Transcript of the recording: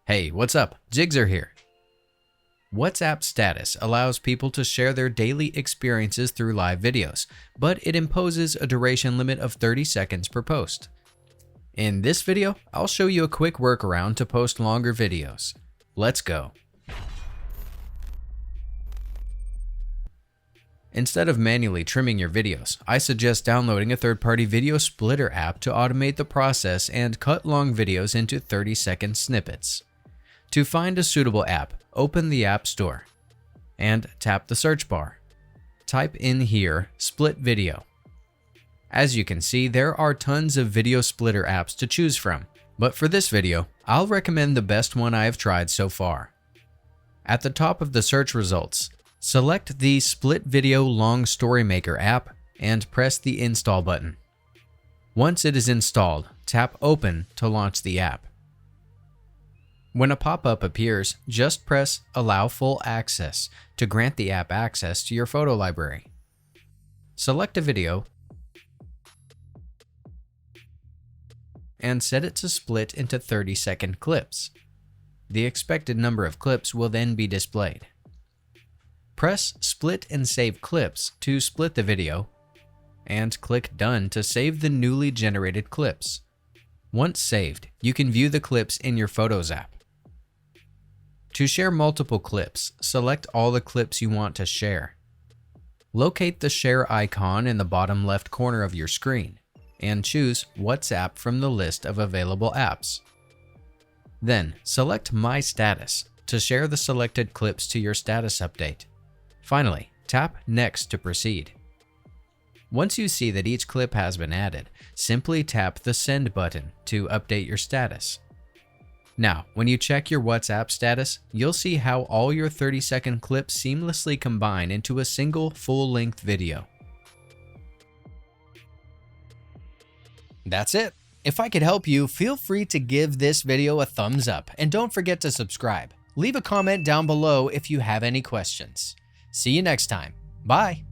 Hey, what's up? Jigzer here. WhatsApp status allows people to share their daily experiences through live videos, but it imposes a duration limit of 30 seconds per post. In this video, I'll show you a quick workaround to post longer videos. Let's go. Instead of manually trimming your videos, I suggest downloading a third-party video splitter app to automate the process and cut long videos into 30-second snippets. To find a suitable app, open the App Store and tap the search bar. Type in here, Split Video. As you can see, there are tons of video splitter apps to choose from, but for this video, I'll recommend the best one I have tried so far. At the top of the search results, select the Split Video Long Story Maker app and press the Install button. Once it is installed, tap Open to launch the app. When a pop-up appears, just press Allow Full Access to grant the app access to your photo library. Select a video and set it to split into 30-second clips. The expected number of clips will then be displayed. Press Split and Save Clips to split the video, and click Done to save the newly generated clips. Once saved, you can view the clips in your Photos app. To share multiple clips, select all the clips you want to share. Locate the share icon in the bottom left corner of your screen and choose WhatsApp from the list of available apps. Then select My Status to share the selected clips to your status update. Finally, tap Next to proceed. Once you see that each clip has been added, simply tap the Send button to update your status. Now, when you check your WhatsApp status, you'll see how all your 30-second clips seamlessly combine into a single full-length video. That's it. If I could help you, feel free to give this video a thumbs up and don't forget to subscribe. Leave a comment down below if you have any questions. See you next time. Bye.